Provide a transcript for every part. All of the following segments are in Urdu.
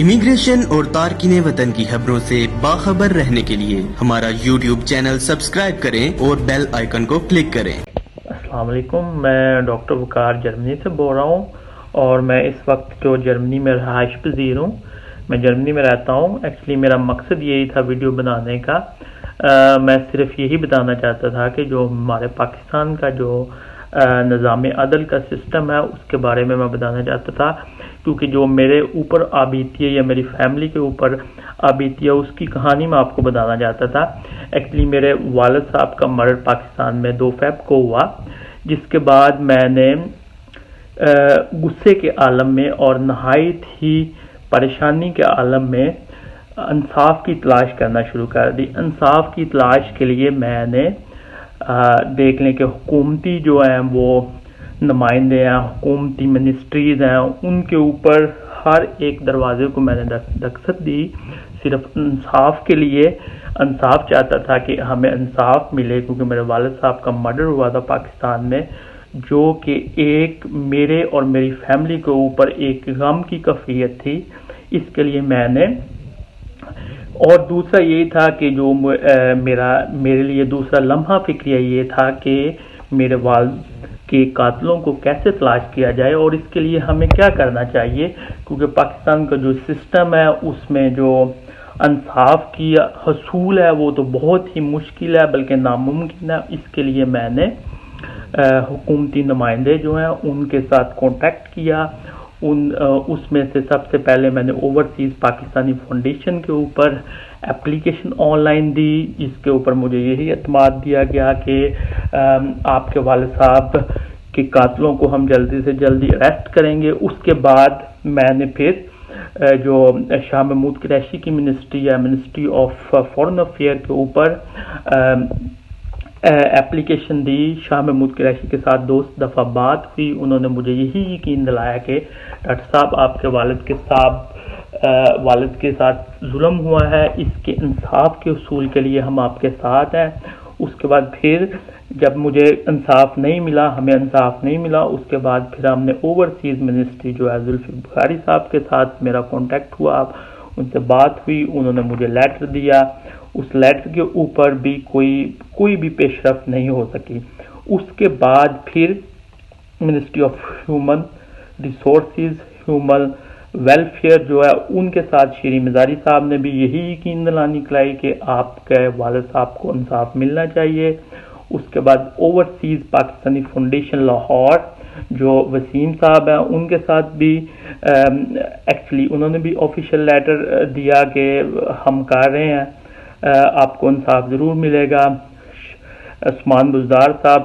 امیگریشن اور تارکین وطن کی خبروں سے باخبر رہنے کے لیے ہمارا یوٹیوب چینل سبسکرائب کریں اور بیل آئیکن کو کلک کریں۔ السلام علیکم، میں ڈاکٹر وقار جرمنی سے بول رہا ہوں اور میں اس وقت جو جرمنی میں رہائش پذیر ہوں، میں جرمنی میں رہتا ہوں۔ ایکچولی میرا مقصد یہی تھا ویڈیو بنانے کا، میں صرف یہی بتانا چاہتا تھا کہ جو ہمارے پاکستان کا جو نظام عدل کا سسٹم ہے اس کے بارے میں بتانا چاہتا تھا، کیونکہ جو میرے اوپر آبیتی ہے یا میری فیملی کے اوپر آبیتی ہے اس کی کہانی میں آپ کو بتانا چاہتا تھا۔ ایکچولی میرے والد صاحب کا مرڈر پاکستان میں 2 فیب کو ہوا، جس کے بعد میں نے غصے کے عالم میں اور نہایت ہی پریشانی کے عالم میں انصاف کی تلاش کرنا شروع کر دی۔ انصاف کی تلاش کے لیے میں نے دیکھ لیں کہ حکومتی جو ہیں وہ نمائندے ہیں، حکومتی منسٹریز ہیں، ان کے اوپر ہر ایک دروازے کو میں نے دستک دی، صرف انصاف کے لیے۔ انصاف چاہتا تھا کہ ہمیں انصاف ملے، کیونکہ میرے والد صاحب کا مرڈر ہوا تھا پاکستان میں، جو کہ ایک میرے اور میری فیملی کے اوپر ایک غم کی کیفیت تھی۔ اس کے لیے میں نے، اور دوسرا یہ تھا کہ جو میرے لیے دوسرا لمحہ فکریہ یہ تھا کہ میرے والد کے قاتلوں کو کیسے تلاش کیا جائے اور اس کے لیے ہمیں کیا کرنا چاہیے، کیونکہ پاکستان کا جو سسٹم ہے اس میں جو انصاف کی حصول ہے وہ تو بہت ہی مشکل ہے بلکہ ناممکن ہے۔ اس کے لیے میں نے حکومتی نمائندے جو ہیں ان کے ساتھ کانٹیکٹ کیا۔ اس میں سے سب سے پہلے میں نے اوورسیز پاکستانی فاؤنڈیشن کے اوپر اپلیکیشن آن لائن دی، جس کے اوپر مجھے یہی اعتماد دیا گیا کہ آپ کے والد صاحب کے قاتلوں کو ہم جلدی سے جلدی اریسٹ کریں گے۔ اس کے بعد میں نے پھر جو شاہ محمود قریشی کی منسٹری ہے، منسٹری آف فارن افیئر کے اوپر اپلیکیشن دی۔ شاہ محمود قریشی کے ساتھ 2 دفعہ بات ہوئی، انہوں نے مجھے یہی یقین دلایا کہ ڈاکٹر صاحب آپ کے والد کے ساتھ ظلم ہوا ہے، اس کے انصاف کے حصول کے لیے ہم آپ کے ساتھ ہیں۔ اس کے بعد پھر جب مجھے انصاف نہیں ملا، ہمیں انصاف نہیں ملا، اس کے بعد پھر ہم نے اوورسیز منسٹری جو ہے ذوالفقار بخاری صاحب کے ساتھ میرا کانٹیکٹ ہوا، ان سے بات ہوئی، انہوں نے مجھے لیٹر دیا۔ اس لیٹر کے اوپر بھی کوئی بھی پیش رفت نہیں ہو سکی۔ اس کے بعد پھر ministry of human resources, human welfare جو ہے ان کے ساتھ شری مزاری صاحب نے بھی یہی یقین دلانی کرائی کہ آپ کے والد صاحب کو انصاف ملنا چاہیے۔ اس کے بعد اوورسیز پاکستانی فاؤنڈیشن لاہور جو وسیم صاحب ہیں ان کے ساتھ بھی ایکچولی انہوں نے بھی آفیشیل لیٹر دیا کہ ہم کر رہے ہیں، آپ کو انصاف ضرور ملے گا۔ عثمان بزدار صاحب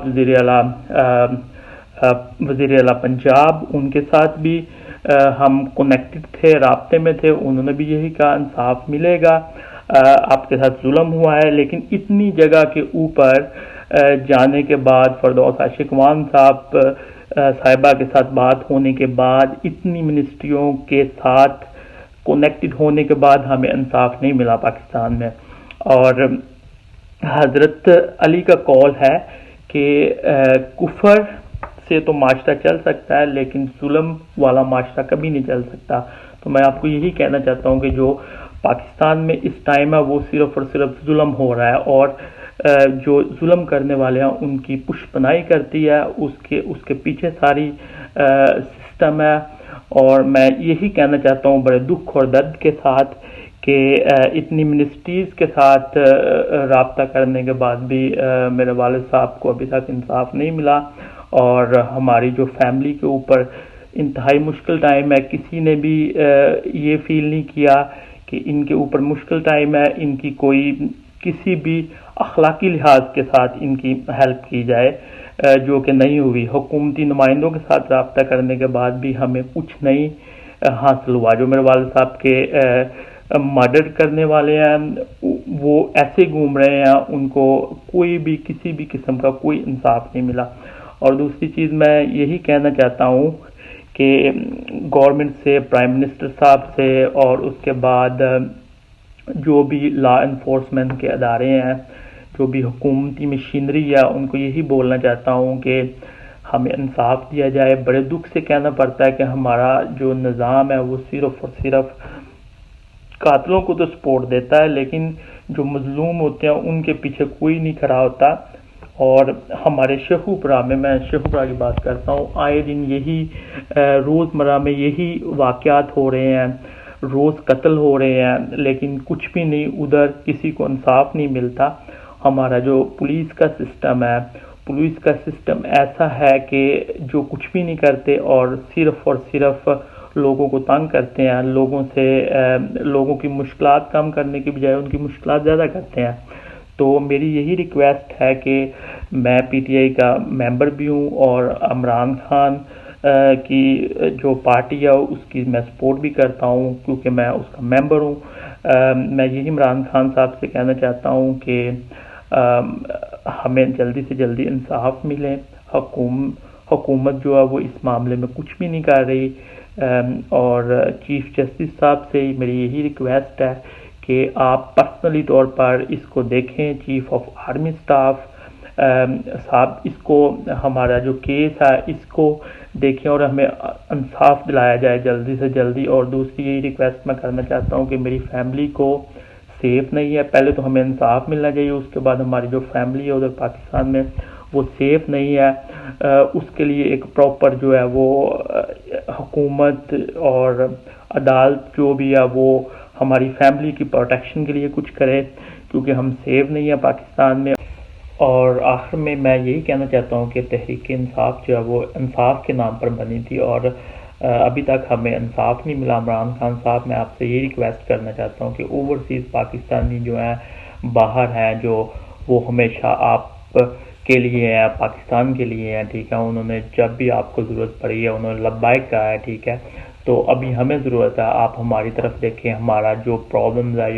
وزیر اعلیٰ پنجاب، ان کے ساتھ بھی ہم کنیکٹڈ تھے، رابطے میں تھے، انہوں نے بھی یہی کہا انصاف ملے گا، آپ کے ساتھ ظلم ہوا ہے۔ لیکن اتنی جگہ کے اوپر جانے کے بعد، فردوس عاشقوان صاحبہ کے ساتھ بات ہونے کے بعد، اتنی منسٹریوں کے ساتھ کنیکٹڈ ہونے کے بعد ہمیں انصاف نہیں ملا پاکستان میں۔ اور حضرت علی کا قول ہے کہ کفر سے تو معاشرہ چل سکتا ہے لیکن ظلم والا معاشرہ کبھی نہیں چل سکتا۔ تو میں آپ کو یہی کہنا چاہتا ہوں کہ جو پاکستان میں اس ٹائم ہے وہ صرف اور صرف ظلم ہو رہا ہے، اور جو ظلم کرنے والے ہیں ان کی پشت پناہی کرتی ہے، اس کے پیچھے ساری سسٹم ہے۔ اور میں یہی کہنا چاہتا ہوں بڑے دکھ اور درد کے ساتھ کہ اتنی منسٹریز کے ساتھ رابطہ کرنے کے بعد بھی میرے والد صاحب کو ابھی تک انصاف نہیں ملا، اور ہماری جو فیملی کے اوپر انتہائی مشکل ٹائم ہے۔ کسی نے بھی یہ فیل نہیں کیا کہ ان کے اوپر مشکل ٹائم ہے، ان کی کوئی کسی بھی اخلاقی لحاظ کے ساتھ ان کی ہیلپ کی جائے، جو کہ نہیں ہوئی۔ حکومتی نمائندوں کے ساتھ رابطہ کرنے کے بعد بھی ہمیں کچھ نہیں حاصل ہوا۔ جو میرے والد صاحب کے مرڈر کرنے والے ہیں وہ ایسے گھوم رہے ہیں، ان کو کوئی بھی کسی بھی قسم کا کوئی انصاف نہیں ملا۔ اور دوسری چیز میں یہی کہنا چاہتا ہوں کہ گورنمنٹ سے، پرائم منسٹر صاحب سے، اور اس کے بعد جو بھی لا انفورسمنٹ کے ادارے ہیں، جو بھی حکومتی مشینری ہے، ان کو یہی بولنا چاہتا ہوں کہ ہمیں انصاف دیا جائے۔ بڑے دکھ سے کہنا پڑتا ہے کہ ہمارا جو نظام ہے وہ صرف اور صرف قاتلوں کو تو سپورٹ دیتا ہے لیکن جو مظلوم ہوتے ہیں ان کے پیچھے کوئی نہیں کھڑا ہوتا. اور ہمارے شیخوپورہ میں شیخوپورہ کی بات کرتا ہوں، آئے دن یہی روزمرہ میں یہی واقعات ہو رہے ہیں، روز قتل ہو رہے ہیں، لیکن کچھ بھی نہیں، ادھر کسی کو انصاف نہیں ملتا. ہمارا جو پولیس کا سسٹم ہے، پولیس کا سسٹم ایسا ہے کہ جو کچھ بھی نہیں کرتے اور صرف لوگوں کو تنگ کرتے ہیں، لوگوں کی مشکلات کم کرنے کی بجائے ان کی مشکلات زیادہ کرتے ہیں. تو میری یہی ریکویسٹ ہے کہ میں پی ٹی آئی کا ممبر بھی ہوں اور عمران خان کی جو پارٹی ہے اس کی میں سپورٹ بھی کرتا ہوں کیونکہ میں اس کا ممبر ہوں. میں یہی عمران خان صاحب سے کہنا چاہتا ہوں کہ ہمیں جلدی سے جلدی انصاف ملے. حکومت جو ہے وہ اس معاملے میں کچھ بھی نہیں کر رہی، اور چیف جسٹس صاحب سے میری یہی ریکویسٹ ہے کہ آپ پرسنلی طور پر اس کو دیکھیں. چیف آف آرمی اسٹاف صاحب اس کو، ہمارا جو کیس ہے اس کو دیکھیں اور ہمیں انصاف دلایا جائے جلدی سے جلدی. اور دوسری یہی ریکویسٹ میں کرنا چاہتا ہوں کہ میری فیملی کو سیف نہیں ہے، پہلے تو ہمیں انصاف ملنا چاہیے، اس کے بعد ہماری جو فیملی ہے ادھر پاکستان میں وہ سیف نہیں ہے. اس کے لیے ایک پراپر جو ہے وہ حکومت اور عدالت جو بھی ہے وہ ہماری فیملی کی پروٹیکشن کے لیے کچھ کرے کیونکہ ہم سیف نہیں ہیں پاکستان میں. اور آخر میں یہی کہنا چاہتا ہوں کہ تحریک انصاف جو ہے وہ انصاف کے نام پر بنی تھی اور ابھی تک ہمیں انصاف نہیں ملا. عمران خان صاحب، میں آپ سے یہ ریکویسٹ کرنا چاہتا ہوں کہ اوورسیز پاکستانی جو ہیں باہر ہیں، جو وہ ہمیشہ آپ کے لیے ہیں، پاکستان کے لیے ہیں، ٹھیک ہے، انہوں نے جب بھی آپ کو ضرورت پڑی ہے انہوں نے لبیک کہا ہے، ٹھیک ہے. تو ابھی ہمیں ضرورت ہے آپ ہماری طرف دیکھیں، ہمارا جو پرابلمز ہے،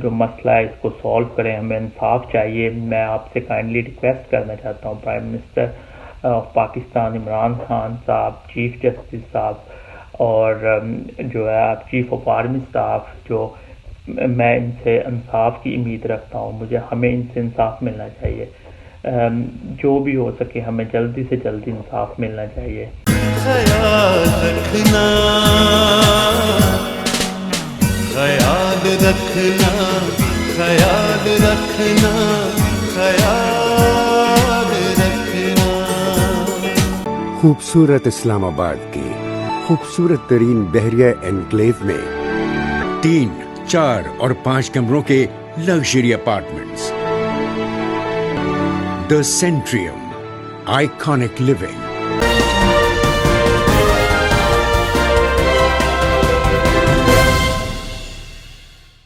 جو مسئلہ ہے اس کو سالو کریں، ہمیں انصاف چاہیے. میں آپ سے کائنڈلی ریکویسٹ کرنا چاہتا ہوں prime minister of Pakistan Imran Khan صاحب، چیف جسٹس صاحب اور جو ہے چیف آف آرمی اسٹاف، جو میں ان سے انصاف کی امید رکھتا ہوں، ہمیں ان سے انصاف ملنا چاہیے. جو بھی ہو سکے ہمیں جلدی سے جلدی انصاف ملنا چاہیے. خیال رکھنا، خیال رکھنا، خیال رکھنا، خیال رکھنا. خوبصورت اسلام آباد کی خوبصورت ترین بحریہ انکلیو میں 3، 4 اور 5 کمروں کے luxury apartments. The Centrium, iconic living.